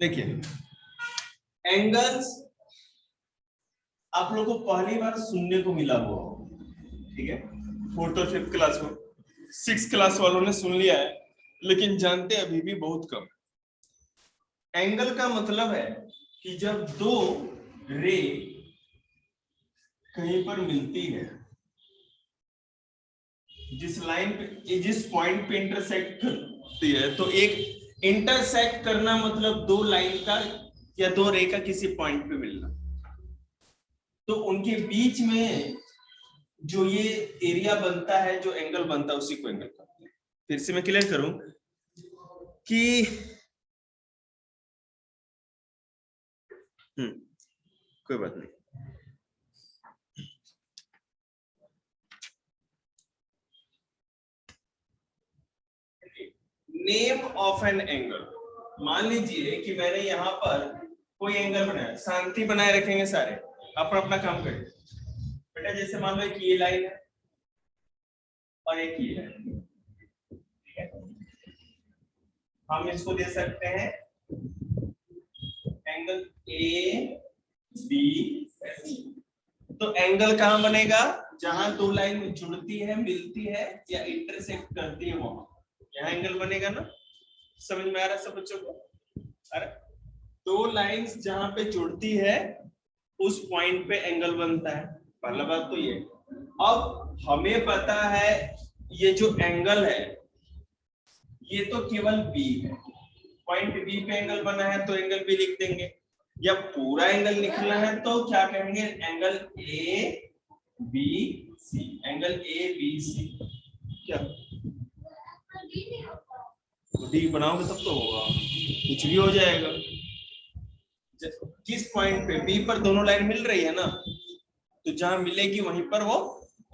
देखिए एंगल्स आप लोग को पहली बार सुनने को मिला हुआ, ठीक है, 4th और 5th क्लास में, 6th क्लास वालों ने सुन लिया है, लेकिन जानते अभी भी बहुत कम। एंगल का मतलब है कि जब दो रे कहीं पर मिलती है, जिस लाइन पे, जिस पॉइंट पे इंटरसेक्ट करती है, तो एक इंटरसेक्ट करना मतलब दो लाइन का या दो रे का किसी पॉइंट पे मिलना, तो उनके बीच में जो ये एरिया बनता है, जो एंगल बनता है, उसी को एंगल कहते हैं। फिर से मैं क्लियर करूं कि कोई बात नहीं, नेम ऑफ एन एंगल। मान लीजिए कि मैंने यहाँ पर कोई एंगल बनाया, शांति बनाए रखेंगे सारे, अपना अपना काम करें बेटा। जैसे मान लो कि ये लाइन है और एक ये लाइन, ठीक है, हम इसको दे सकते हैं एंगल ए बी। तो एंगल कहां बनेगा? जहां दो लाइन जुड़ती है, मिलती है या इंटरसेक्ट करती है, वहां यहाँ एंगल बनेगा ना। समझ में आ रहा है सब बच्चों को? अरे दो लाइंस जहां पे जुड़ती है उस पॉइंट पे एंगल बनता है, पहला बात तो ये। अब हमें पता है ये जो एंगल है ये तो केवल बी है, पॉइंट बी पे एंगल बना है तो एंगल बी लिख देंगे। या पूरा एंगल निकलना है तो क्या कहेंगे? Angle A B C, angle A B C. क्या डी बनाओगे तब तो होगा, कुछ भी हो जाएगा। किस पॉइंट पे बी पर दोनों लाइन मिल रही है ना, तो जहां मिलेगी वहीं पर वो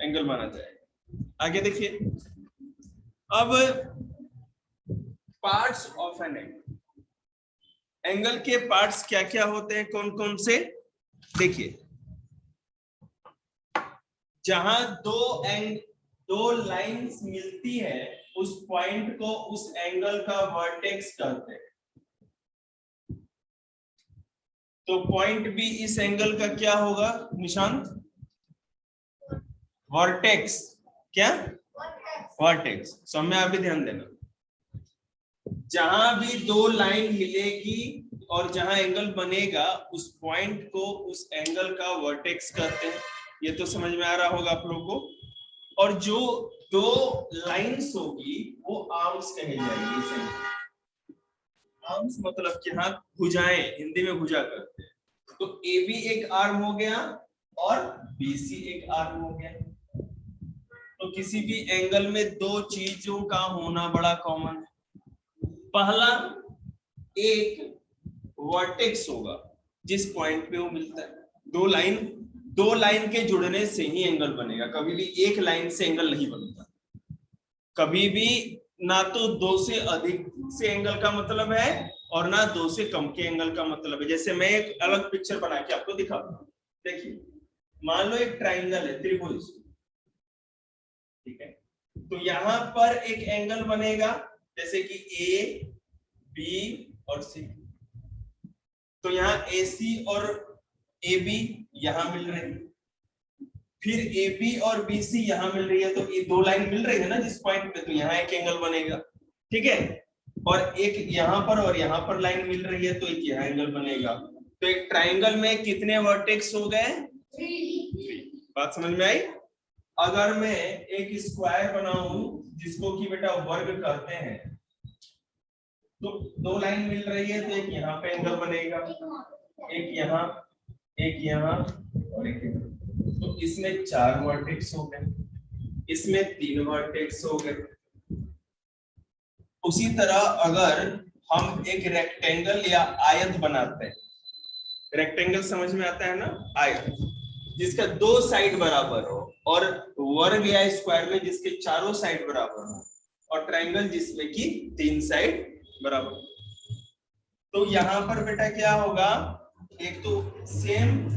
एंगल माना जाएगा। आगे देखिए, अब parts of an angle. Angle के पार्ट्स क्या क्या होते हैं, कौन कौन से? देखिए, जहां दो लाइंस मिलती है उस पॉइंट को उस एंगल का वर्टेक्स कहते हैं। तो पॉइंट बी इस एंगल का क्या होगा निशांत? वर्टेक्स। क्या? वर्टेक्स। समय आप भी ध्यान देना, जहां भी दो लाइन मिलेगी और जहां एंगल बनेगा उस पॉइंट को उस एंगल का वर्टेक्स कहते हैं। ये तो समझ में आ रहा होगा आप लोगों को। और जो दो लाइंस होगी वो आर्म्स कहे जाएंगे। आर्म्स मतलब कि हाथ, भुजाएं, हिंदी में भुजा करते हैं। तो ए बी एक आर्म हो गया और बी सी एक आर्म हो गया। तो किसी भी एंगल में दो चीजों का होना बड़ा कॉमन है। पहला, एक वर्टेक्स होगा जिस पॉइंट पे वो मिलता है। दो लाइन के जुड़ने से ही एंगल बनेगा, कभी भी एक लाइन से एंगल नहीं बनता। कभी भी ना तो दो से अधिक से एंगल का मतलब है और ना दो से कम के एंगल का मतलब है। जैसे मैं एक अलग पिक्चर बना के आपको दिखाता हूं। देखिए, मान लो एक ट्राइंगल है, त्रिभुज, ठीक है। तो यहां पर एक एंगल बनेगा जैसे कि ए बी और सी। तो यहाँ ए सी और ए बी यहां मिल रही है, फिर ए बी और बी सी यहां मिल रही है, तो ये दो लाइन मिल रही है ना जिस पॉइंट पे, तो यहाँ एक एंगल बनेगा, ठीक है। और एक यहाँ पर और यहाँ पर लाइन मिल रही है तो एक यहाँ एंगल बनेगा। तो एक ट्राइंगल में कितने वर्टेक्स हो गए? 3। बात समझ में आई? अगर मैं एक स्क्वायर बनाऊं जिसको कि बेटा वर्ग कहते हैं, तो दो लाइन मिल रही है तो एक यहाँ पे एंगल बनेगा, एक यहाँ और एक यहाँ। तो इसमें 4 वर्टेक्स हो गए, इसमें 3 वर्टेक्स हो गए। उसी तरह अगर हम एक रेक्टेंगल या आयत बनाते हैं, रेक्टेंगल समझ में आता है ना, आयत जिसका 2 साइड बराबर हो, और वर्ग या स्क्वायर में जिसके चारों साइड बराबर हो, और ट्राइंगल जिसमें कि 3 साइड बराबर। तो यहाँ पर बेटा क्या होगा, एक तो सेम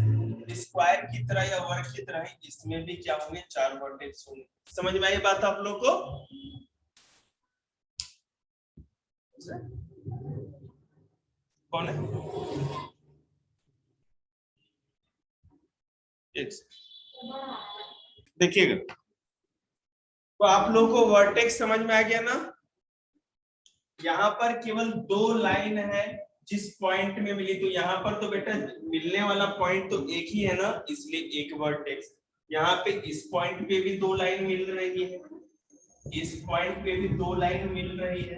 स्क्वायर की तरह या वर्ग की तरह ही इसमें भी क्या होंगे, 4 वर्टेक्स होंगे। समझ में आई बात आप लोग को? कौन है? एक देखिएगा, तो आप लोगों को वर्टेक्स समझ में आ गया ना? यहाँ पर केवल दो लाइन है जिस पॉइंट में मिली, तो यहाँ पर तो बेटा मिलने वाला पॉइंट तो एक ही है ना, इसलिए एक वर्टेक्स। यहाँ पे इस पॉइंट पे भी दो लाइन मिल रही है, इस पॉइंट पे भी दो लाइन मिल रही है,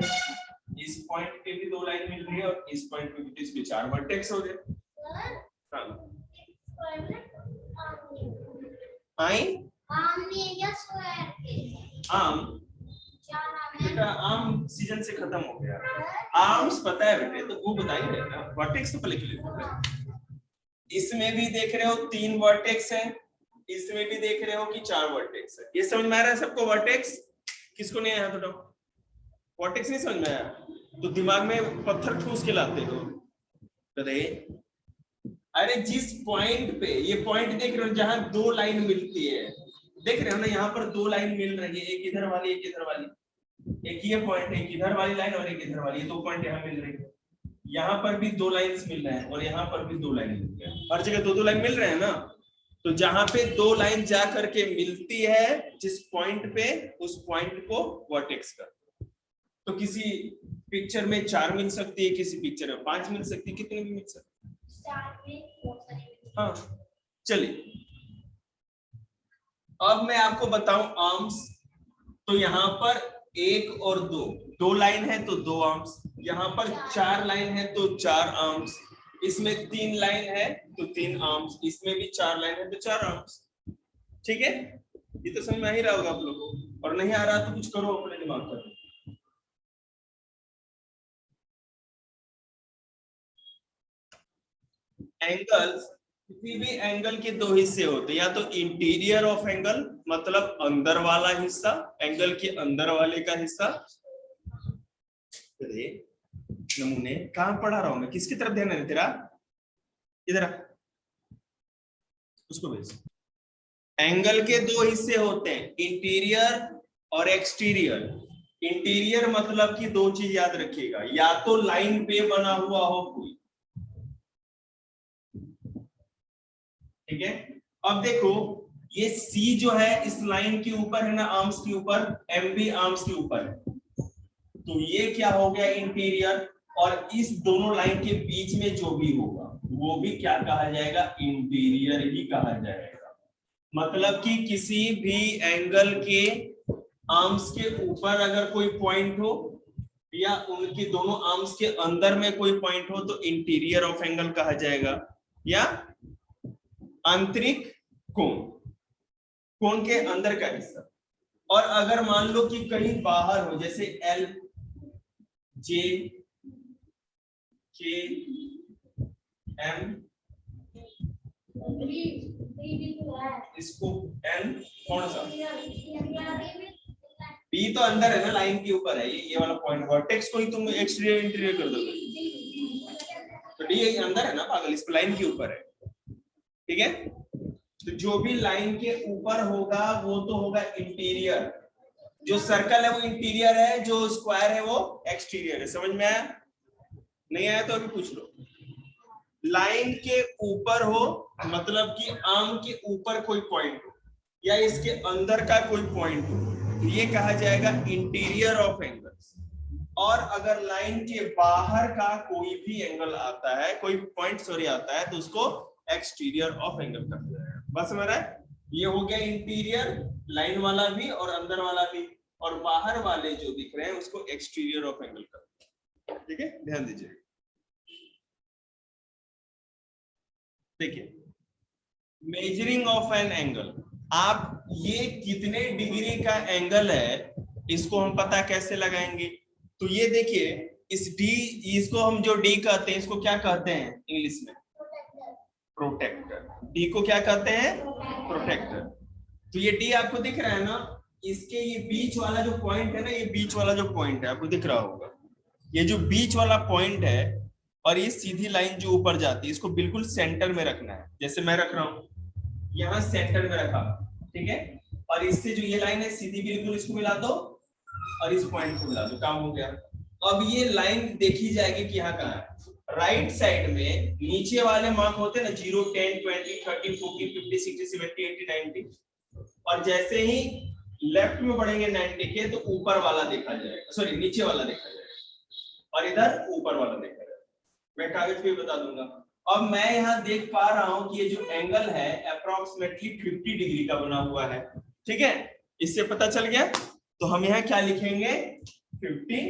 इस पॉइंट पे भी दो लाइन मिल रही है, और इस पॉइंट पे भी, तो इसमें चार वर्टेक्स हो गए। आम बेटा, आम सीजन से खत्म हो गया। आर्म्स पता है बेटे, तो वो बताइए ना, वर्टेक्स तो पहले क्लियर। इसमें भी देख रहे हो तीन वर्टेक्स है, इसमें भी देख रहे हो कि चार वर्टेक्स है। ये समझ में आ रहा है सबको वर्टेक्स? किसको नहीं आया तो वर्टेक्स नहीं समझ में आया तो दिमाग में पत्थर ठूस के लाते हो। अरे जिस पॉइंट पे, ये पॉइंट देख रहे हो जहां दो लाइन मिलती है, देख रहे हो ना, यहाँ पर दो लाइन मिल रही है, एक इधर वाली एक इधर वाली, एक ये पॉइंट, एक इधर वाली लाइन और एक इधर वाली, ये दो पॉइंट यहाँ मिल रही है। यहाँ पर भी दो लाइंस मिल रहे हैं और यहाँ पर भी दो लाइन मिल रहे हैं, हर जगह दो दो लाइन मिल रहे हैं ना। तो जहां पे दो लाइन जा करके मिलती है जिस पॉइंट पे, उस पॉइंट को वर्टेक्स कर। तो किसी पिक्चर में चार मिल सकती है, किसी पिक्चर में पांच मिल सकती है, कितनी भी मिल सकती है। हाँ चलिए, अब मैं आपको बताऊं आर्म्स। तो यहाँ पर एक और दो, दो लाइन है तो दो आर्म्स, यहाँ पर चार लाइन है तो चार आर्म्स, इसमें तीन लाइन है तो तीन आर्म्स, इसमें भी चार लाइन है तो चार आर्म्स। ठीक है, ये तो समझ में आ ही रहा होगा आप लोगों को, और नहीं आ रहा तो कुछ करो अपने दिमाग पर। एंगल्स, किसी भी एंगल के दो हिस्से होते हैं, या तो इंटीरियर ऑफ एंगल मतलब अंदर वाला हिस्सा, एंगल के अंदर वाले का हिस्सा। नमूने कहां पढ़ा रहा हूं मैं, किसकी तरफ ध्यान है तेरा? इधर उसको भेज। एंगल के दो हिस्से होते हैं, इंटीरियर और एक्सटीरियर। इंटीरियर मतलब कि दो चीज याद रखिएगा, या तो लाइन पे बना हुआ हो कोई, ठीक है। अब देखो ये सी जो है इस लाइन के ऊपर है ना, आर्म्स के ऊपर, एम भी आर्म्स के ऊपर है, तो ये क्या हो गया इंटीरियर, और इस दोनों लाइन के बीच में जो भी होगा वो भी क्या कहा जाएगा, इंटीरियर ही कहा जाएगा। मतलब कि किसी भी एंगल के आर्म्स के ऊपर अगर कोई पॉइंट हो, या उनकी दोनों आर्म्स के अंदर में कोई पॉइंट हो, तो इंटीरियर ऑफ एंगल कहा जाएगा, या आंतरिक कोण, कोण के अंदर का हिस्सा। और अगर मान लो कि कहीं बाहर हो, जैसे एल, जे, के, एम, इसको एन, कौन सा बी तो अंदर है ना, लाइन के ऊपर है, ये वाला पॉइंट, वर्टेक्स को ही तुम एक्सटीरियर इंटीरियर कर दोगे, तो डी अंदर है ना पागल, इस लाइन के ऊपर है, ठीक है। तो जो भी लाइन के ऊपर होगा वो तो होगा इंटीरियर, जो सर्कल है वो इंटीरियर है, जो स्क्वायर है वो एक्सटीरियर है। समझ में आया? नहीं आया तो अभी पूछ लो। लाइन के ऊपर हो मतलब कि आर्म के ऊपर कोई पॉइंट हो, या इसके अंदर का कोई पॉइंट हो, तो ये कहा जाएगा इंटीरियर ऑफ एंगल्स। और अगर लाइन के बाहर का कोई भी एंगल आता है, कोई पॉइंट सॉरी आता है, तो उसको एक्सटीरियर ऑफ एंगल कहा जाएगा। बस समझ रहा है? ये हो गया इंटीरियर, लाइन वाला भी और अंदर वाला भी, और बाहर वाले जो दिख रहे हैं उसको एक्सटीरियर ऑफ एंगल कहते हैं। ठीक है, ध्यान दीजिए। देखिए, मेजरिंग ऑफ एन एंगल, आप ये कितने डिग्री का एंगल है इसको हम पता कैसे लगाएंगे? तो ये देखिए, इस डी, इसको हम जो डी कहते हैं इसको क्या कहते हैं इंग्लिश में? प्रोटेक्टर। डी को क्या कहते हैं? प्रोटेक्टर। तो ये डी आपको दिख रहा है ना, इसके ये बीच वाला जो पॉइंट है ना, ये बीच वाला जो पॉइंट है आपको दिख रहा होगा, ये जो बीच वाला पॉइंट है, और ये सीधी लाइन जो ऊपर जाती है, इसको बिल्कुल सेंटर में रखना है। जैसे मैं रख रहा हूं, यहाँ सेंटर में रखा, ठीक है। और इससे जो ये लाइन है सीधी बिल्कुल इसको मिला दो, और इस पॉइंट को मिला दो, काम हो गया। अब ये लाइन देखी जाएगी कि यहाँ कहाँ है, राइट साइड में नीचे वाले मार्क होते हैं ना 0, 10, 20, 30, 40, 50, 60, 70, 80, 90, और जैसे ही लेफ्ट में बढ़ेंगे 90 के तो ऊपर वाला देखा जाएगा, सॉरी नीचे वाला देखा जाएगा और इधर ऊपर वाला देखा जाएगा। मैं कागज पे बता दूंगा। अब मैं यहाँ देख पा रहा हूं कि ये जो एंगल है अप्रोक्सीमेटली 50 डिग्री का बना हुआ है, ठीक है, इससे पता चल गया। तो हम यहाँ क्या लिखेंगे 50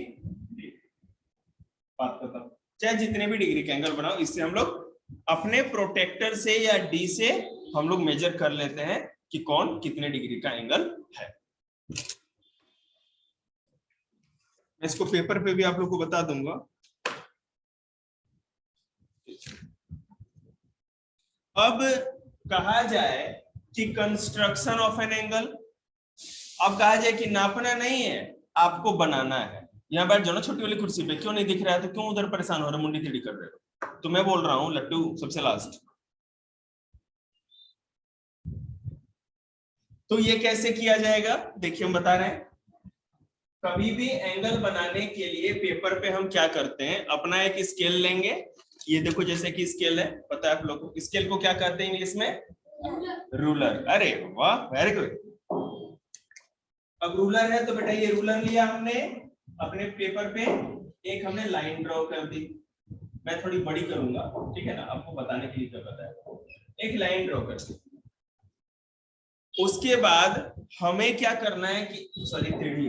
बात खत्म। चाहे जितने भी डिग्री का एंगल बनाओ, इससे हम लोग अपने प्रोटेक्टर से या डी से हम लोग मेजर कर लेते हैं कि कौन कितने डिग्री का एंगल है। मैं इसको पेपर पे भी आप लोग को बता दूंगा। अब कहा जाए कि कंस्ट्रक्शन ऑफ एन एंगल, अब कहा जाए कि नापना नहीं है, आपको बनाना है। यहाँ बैठ जाओ ना छोटी वाली कुर्सी पे, क्यों नहीं दिख रहा है तो क्यों उधर परेशान हो रहे, मुंडी टेढ़ी कर रहे हो। तो मैं बोल रहा हूँ लट्टू सबसे लास्ट। तो ये कैसे किया जाएगा देखिए, हम बता रहे हैं। कभी भी एंगल बनाने के लिए पेपर पे हम क्या करते हैं, अपना एक स्केल लेंगे। ये देखो जैसे कि स्केल है, पता है आप लोगों को स्केल को क्या कहते हैं इंग्लिश में, रूलर। अरे वाह, वेरी गुड। अब रूलर है तो बेटा ये रूलर लिया हमने अपने पेपर पे, एक हमने लाइन ड्रॉ कर दी। मैं थोड़ी बड़ी करूंगा, ठीक है ना, आपको बताने के लिए जरूरत है। एक लाइन ड्रॉ कर दी। उसके बाद हमें क्या करना है कि सॉरी टेढ़ी,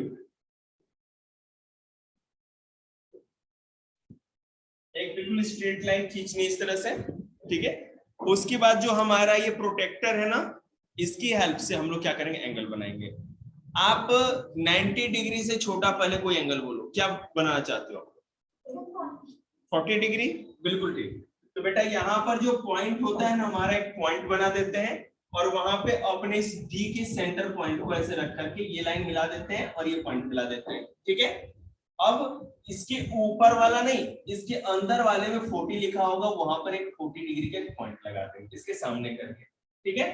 एक बिल्कुल स्ट्रेट लाइन खींचनी इस तरह से, ठीक है। उसके बाद जो हमारा ये प्रोटेक्टर है ना, इसकी हेल्प से हम लोग क्या करेंगे, एंगल बनाएंगे। आप 90 डिग्री से छोटा पहले कोई एंगल बोलो, क्या बनाना चाहते हो? 40 डिग्री, बिल्कुल ठीक। तो बेटा यहाँ पर जो पॉइंट होता है ना, हमारा एक पॉइंट बना देते हैं और वहां पे अपने इस डी के सेंटर पॉइंट को ऐसे रख करके ये लाइन मिला देते हैं और ये पॉइंट मिला देते हैं, ठीक है। अब इसके ऊपर वाला नहीं, इसके अंदर वाले में 40 लिखा होगा, वहां पर एक 40 डिग्री का पॉइंट लगा देंगे इसके सामने करके, ठीक है।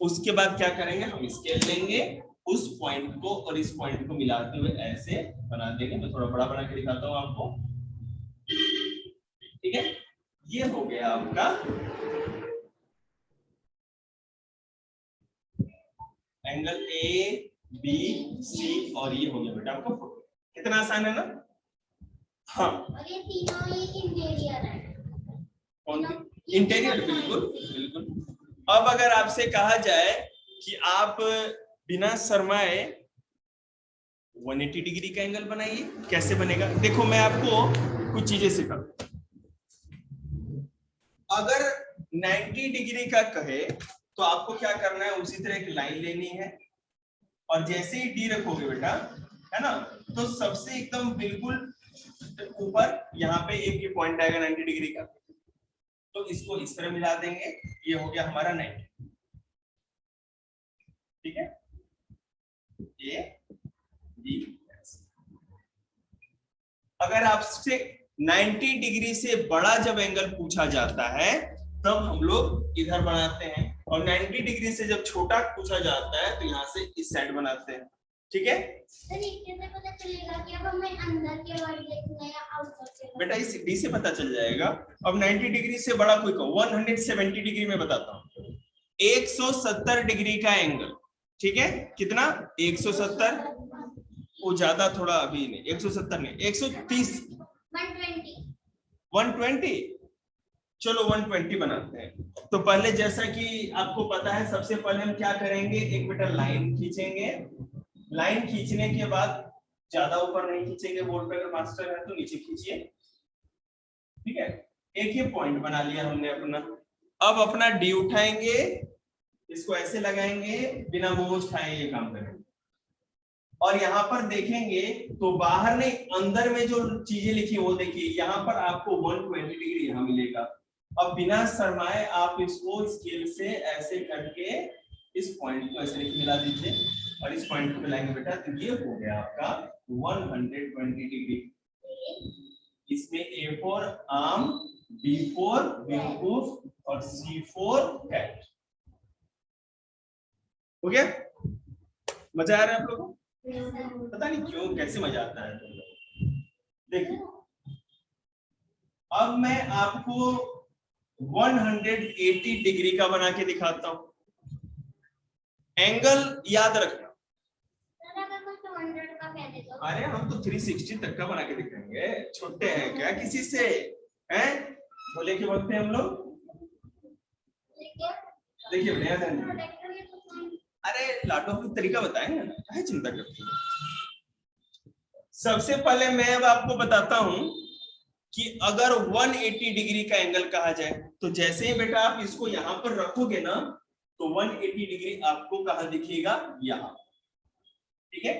उसके बाद क्या करेंगे, हम स्केल लेंगे, उस पॉइंट को और इस पॉइंट को मिलाते हुए ऐसे बना देंगे। मैं थोड़ा बड़ा बना के दिखाता हूँ आपको, ठीक है। ये हो गया आपका एंगल ए बी सी, और ये हो गया बेटा आपका 40। कितना आसान है ना। हाँ, और ये तीनों ही इंटीरियर है। कौन सी इंटीरियर? बिल्कुल बिल्कुल। अब अगर आपसे कहा जाए कि आप बिना शर्माए 180 डिग्री का एंगल बनाइए, कैसे बनेगा? देखो मैं आपको कुछ चीजें सिखाऊं। अगर 90 डिग्री का कहे तो आपको क्या करना है, उसी तरह एक लाइन लेनी है और जैसे ही डी रखोगे बेटा, है ना, तो सबसे एकदम बिल्कुल ऊपर यहाँ पे एक पॉइंट आएगा 90 डिग्री का, तो इसको इस तरह मिला देंगे। ये हो गया हमारा 90, ठीक है। ए बी, अगर आपसे 90 डिग्री से बड़ा जब एंगल पूछा जाता है तब हम लोग इधर बनाते हैं, और 90 डिग्री से जब छोटा पूछा जाता है तो यहाँ से इस साइड बनाते हैं, ठीक है। तरीके से पता चलेगा कि अब हमें अंदर के वर्ड देखना है या आउटर के? बेटा इस डी से पता चल जाएगा। अब 90 डिग्री से बड़ा कोई को 170 डिग्री में बताता हूँ, 170 डिग्री का एंगल, ठीक है। कितना? 170, वो ज्यादा थोड़ा अभी नहीं, 170 नहीं, 130, 120, चलो 120 बनाते हैं। तो पहले जैसा कि आपको पता है, सबसे पहले हम क्या करेंगे, एक बेटा लाइन खींचेंगे। लाइन खींचने के बाद ज्यादा ऊपर नहीं खींचेंगे, बोर्ड पे अगर मास्टर है तो नीचे खींचिए, ठीक है। एक ये पॉइंट बना लिया हमने अपना। अब अपना डी उठाएंगे, इसको ऐसे लगाएंगे, बिना मोज खाए ये काम करेंगे, और यहाँ पर देखेंगे तो बाहर नहीं अंदर में जो चीजें लिखी वो देखिए, यहाँ पर आपको 120 डिग्री यहाँ मिलेगा। अब बिना शर्माए आप इसको स्केल से ऐसे करके इस पॉइंट को ऐसे मिला दीजिए और इस पॉइंट को मिलाएंगे बेटा, तो ये हो गया आपका 120 डिग्री। इसमें A for arm, B for बेवकूफ और C फॉर कैट। हो गया? मजा आ रहा है आप लोगों को? पता नहीं क्यों कैसे मजा आता है। देखिए अब मैं आपको 180 डिग्री का बना के दिखाता हूं। एंगल याद रखना। अरे हम तो 360 तक का बना के दिखाएंगे, छोटे हैं क्या किसी से, हैं बोले के वक्त हम लोग। देखिए नया ध्यान, अरे लाटो का तरीका बताएंगे ना, क्या चिंता करते हैं। सबसे पहले मैं अब आपको बताता हूं कि अगर 180 डिग्री का एंगल कहा जाए तो जैसे ही बेटा आप इसको यहां पर रखोगे ना तो 180 डिग्री आपको कहां दिखेगा, यहां। ठीक है,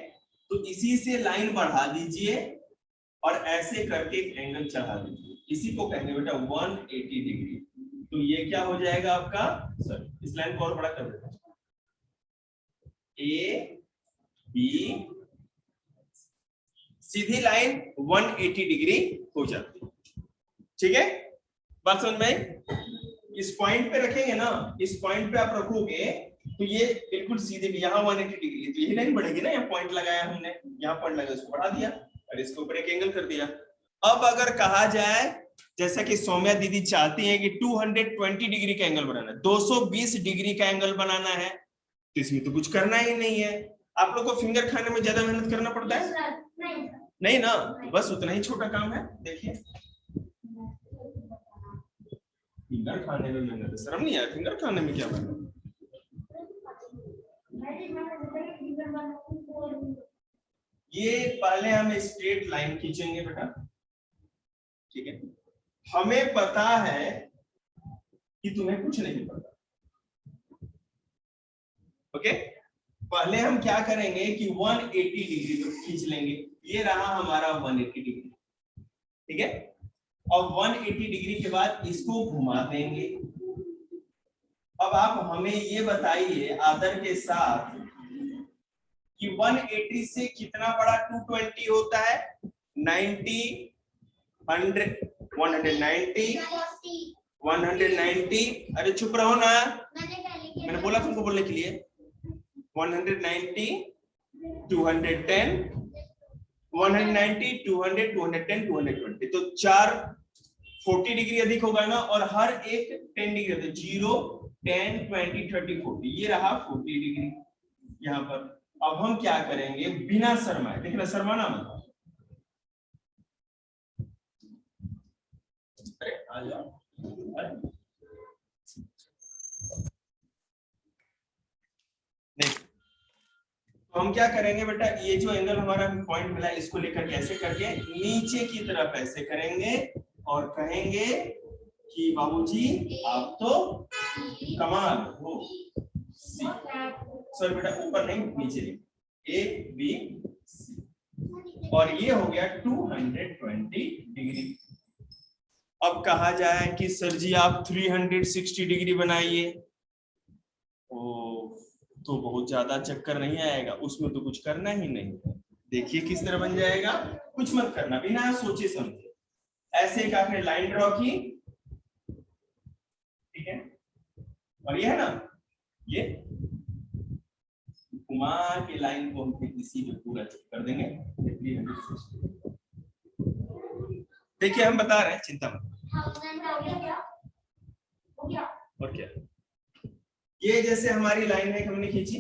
तो इसी से लाइन बढ़ा दीजिए और ऐसे करके एक एंगल चढ़ा दीजिए, इसी को कहेंगे बेटा 180 डिग्री। तो ये क्या हो जाएगा आपका, सर इस लाइन को और बड़ा कर देते हैं, ए बी, सीधी लाइन 180 डिग्री हो जाती है। ठीक है, बात समझ में? इस पॉइंट पे रखेंगे ना, इस पॉइंट पे आप रखोगे तो ये बिल्कुल सीधे, यहाँ 180 डिग्री, तो यही लाइन बढ़ेगी ना। यहाँ पॉइंट लगाया हमने, यहाँ पॉइंट लगा, इसको बढ़ा दिया और इसके ऊपर एक एंगल कर दिया। अब अगर कहा जाए जैसा कि सौम्या दीदी चाहती हैं कि 220 डिग्री का एंगल बनाना है, 220 डिग्री का एंगल बनाना है, तो इसमें तो कुछ करना ही नहीं है। आप लोग को फिंगर खाने में ज्यादा मेहनत करना पड़ता है नहीं ना, बस उतना ही छोटा काम है। देखिए फिंगर खाने में मेहनत है, शर्म नहीं आया फिंगर खाने में क्या मेहनत। ये पहले हम स्ट्रेट लाइन खींचेंगे बेटा, ठीक है। हमें पता है कि तुम्हें कुछ नहीं पता, ओके। पहले हम क्या करेंगे कि 180 डिग्री तो खींच लेंगे, ये रहा हमारा 180 डिग्री, ठीक है। अब 180 डिग्री के बाद इसको घुमा देंगे। अब आप हमें ये बताइए आदर के साथ कि 180 से कितना बड़ा 220 होता है, 90, 100, 190, 190। अरे चुप रहो ना, मैंने बोला तुमको बोलने के लिए। 190, 210, 190, 200, 210, 220, तो 40 डिग्री अधिक होगा ना, और हर एक 10 डिग्री, तो 0, 10, 20, 30, 40, ये रहा 40 डिग्री यहाँ पर। अब हम क्या करेंगे बिना शर्माए, देखना शर्माना मत, अरे आ जाओ, नहीं तो हम क्या करेंगे बेटा, ये जो एंगल हमारा पॉइंट मिला इसको लेकर कैसे करके नीचे की तरफ ऐसे करेंगे और कहेंगे कि बाबूजी आप तो कमाल हो। सॉरी बेटा ऊपर नहीं नीचे, ए बी सी, और ये हो गया 220 डिग्री। अब कहा जाए कि सर जी आप 360 डिग्री बनाइए, तो बहुत ज्यादा चक्कर नहीं आएगा, उसमें तो कुछ करना ही नहीं है। देखिए किस तरह बन जाएगा, कुछ मत करना, बिना सोचे समझे ऐसे एक आपने लाइन ड्रॉ की, ठीक है। और ये है ना, ये घुमा के लाइन को हम इसी में पूरा कर देंगे। देखिए हम बता रहे हैं, चिंता मत। और क्या, ये जैसे हमारी लाइन है हमने खींची,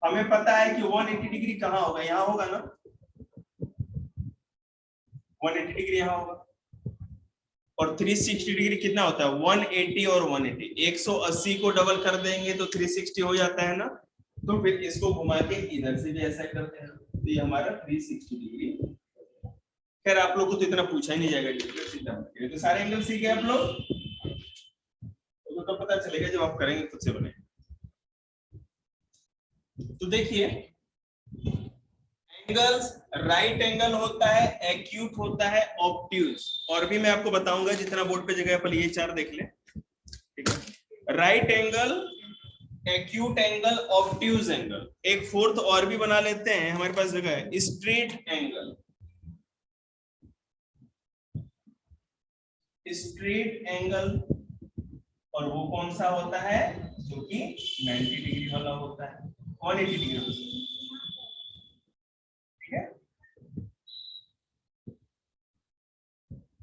हमें पता है कि 180 डिग्री कहाँ होगा, यहाँ होगा ना, 180 डिग्री यहाँ होगा, और 360 डिग्री कितना होता है, 180 और 180, 180 को डबल कर देंगे तो 360 हो जाता है ना। तो फिर इसको घुमा के इधर से भी ऐसा करते हैं, तो ये हमारा 360 डिग्री। खैर आप लोग को तो इतना पूछा ही नहीं जाएगा, तो सारे एंगल सीख गए आप लोग, तो पता चलेगा जब आप करेंगे खुद से बने। तो देखिए एंगल्स, राइट एंगल होता है, एक्यूट होता है, ऑब्ट्यूज, और भी मैं आपको बताऊंगा जितना बोर्ड पे जगह पर, ये 4 देख ले, ठीक है। Right angle, acute angle, obtuse angle, एक फोर्थ और भी बना लेते हैं, हमारे पास जगह है, स्ट्रेट एंगल। स्ट्रेट एंगल, और वो कौन सा होता है जो कि 90 डिग्री वाला होता है, 180 डिग्री होता है, ठीक है।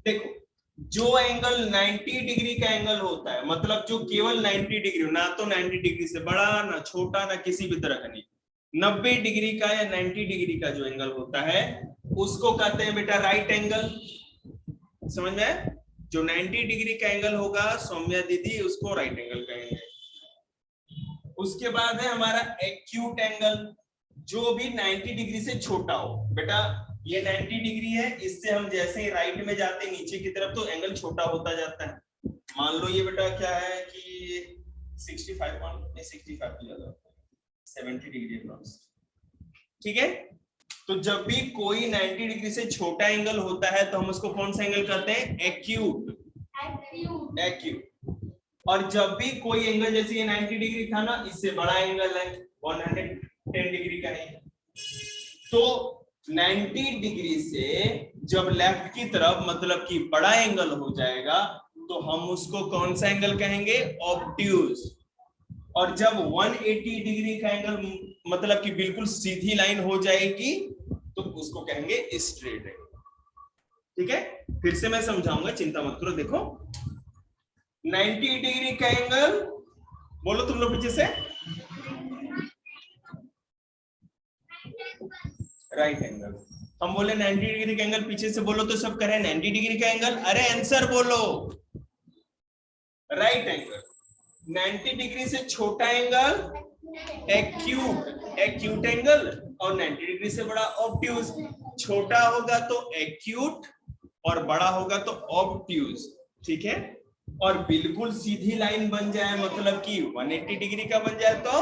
देखो जो एंगल 90 डिग्री का एंगल होता है, मतलब जो केवल 90 डिग्री, ना तो 90 डिग्री से बड़ा ना छोटा ना किसी भी तरह का, नहीं 90 डिग्री का या 90 डिग्री का जो एंगल होता है उसको कहते हैं बेटा राइट एंगल। समझ में आया? जो 90 डिग्री का एंगल होगा सौम्या दीदी उसको राइट एंगल कहेंगे। उसके बाद है हमारा एक्यूट एंगल, जो भी 90 डिग्री से छोटा हो। बेटा ये 90 डिग्री है, इससे हम जैसे ही राइट में जाते हैं नीचे की तरफ तो एंगल छोटा होता जाता है। मान लो ये बेटा क्या है कि 65 मान लो, 65 तो ज्यादा होता है, 70 डिग्री अप्रॉक्स। ठीक है, तो जब भी कोई 90 डिग्री से छोटा एंगल होता है तो हम उसको कौन सा एंगल कहते हैं? एक्यूट। एक्यूट। और जब भी कोई एंगल, जैसे ये 90 डिग्री था ना, इससे बड़ा एंगल है 110 डिग्री का है, तो 90 डिग्री से जब लेफ्ट की तरफ मतलब कि बड़ा एंगल हो जाएगा तो हम उसको कौन सा एंगल कहेंगे? ऑब्ट्यूज। और जब 180 डिग्री का एंगल मतलब कि बिल्कुल सीधी लाइन हो जाएगी तो उसको कहेंगे स्ट्रेट एंगल। ठीक है, फिर से मैं समझाऊंगा, चिंता मत करो। देखो 90 डिग्री का एंगल, बोलो तुम लोग पीछे से, राइट एंगल। हम बोले 90 डिग्री का एंगल, पीछे से बोलो तो सब करें 90 डिग्री का एंगल। अरे आंसर बोलो, राइट एंगल। 90 डिग्री से छोटा एंगल एक्यूट, एक्यूट एंगल, और 90 डिग्री से बड़ा ऑब्ट्यूज। छोटा होगा तो एक्यूट और बड़ा होगा तो ऑब्ट्यूज। ठीक है, और बिल्कुल सीधी लाइन बन जाए मतलब कि 180 डिग्री का बन जाए तो।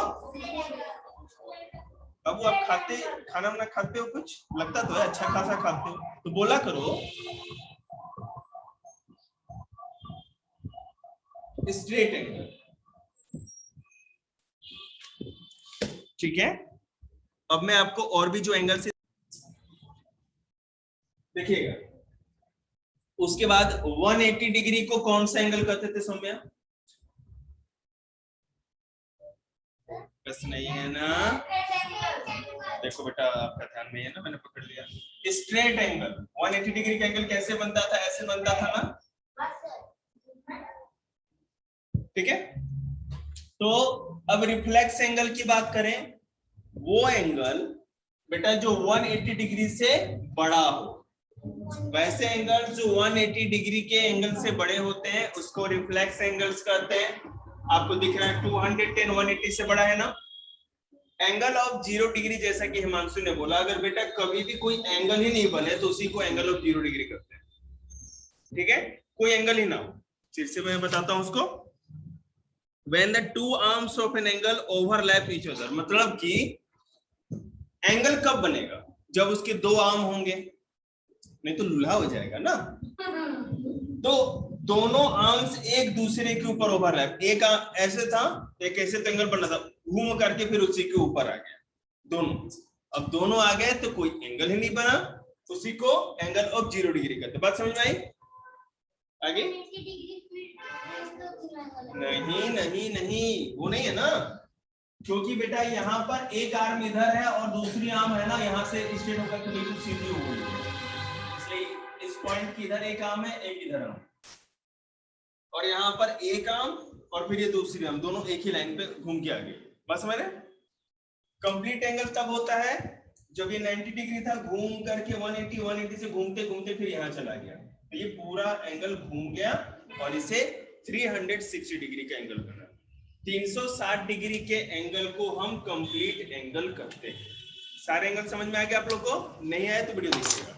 बाबू आप खाते खाना वाना खाते हो? कुछ लगता तो है अच्छा खासा खाते हो, तो बोला करो स्ट्रेट एंगल। ठीक है, अब मैं आपको और भी जो एंगल से देखिएगा। उसके बाद 180 डिग्री को कौन सा एंगल कहते थे सौम्या? बस नहीं है ना, देखो बेटा आपका ध्यान नहीं है ना, मैंने पकड़ लिया। स्ट्रेट एंगल 180 डिग्री का एंगल कैसे बनता था? ऐसे बनता था ना। ठीक है, तो अब रिफ्लेक्स एंगल की बात करें, वो एंगल बेटा जो 180 डिग्री से बड़ा हो। वैसे एंगल जो 180 डिग्री के एंगल से बड़े होते हैं उसको रिफ्लेक्स एंगल्स कहते हैं। आपको दिख रहा है 210 180 से बड़ा है ना। एंगल ऑफ 0 डिग्री, जैसा कि हिमांशु ने बोला, अगर बेटा कभी भी कोई एंगल ही नहीं बने तो उसी को एंगल ऑफ 0 डिग्री करते हैं। ठीक है, कोई एंगल ही ना हो। फिर से मैं बताता हूं उसको। When the two arms of an angle overlap each other, मतलब कि एंगल कब बनेगा? जब उसके दो आर्म होंगे, नहीं तो लूल्हा हो जाएगा ना। तो दोनों आर्म्स एक दूसरे के ऊपर ओवरलैप, एक ऐसे था एक ऐसे तो एंगल बना था, घूम करके फिर उसी के ऊपर आ गया दोनों। अब दोनों आ गए तो कोई एंगल ही नहीं बना, उसी को एंगल ऑफ 0 डिग्री कहते हैं। बात समझ में आई? आगे नहीं नहीं नहीं, वो नहीं है ना, क्योंकि बेटा यहाँ पर एक आर्म इधर है और दूसरी आर्म है ना यहाँ से स्ट्रेट होकर के बिल्कुल सीधी हो गई है, इसलिए इस पॉइंट की इधर एक आर्म है एक इधर आर्म, और यहाँ पर एक आर्म और फिर ये दूसरी आर्म, दोनों एक ही लाइन पे घूम के आ गए। बस मैंने कंप्लीट एंगल तब होता है जब ये 90 डिग्री था, घूम करके 180 से घूमते घूमते फिर यहाँ चला गया, तो ये पूरा एंगल घूम गया और इसे 360 डिग्री का एंगल बना। 360 डिग्री के एंगल को हम कंप्लीट एंगल कहते हैं। सारे एंगल समझ में आ गया आप लोग को? नहीं आया तो वीडियो देखिएगा।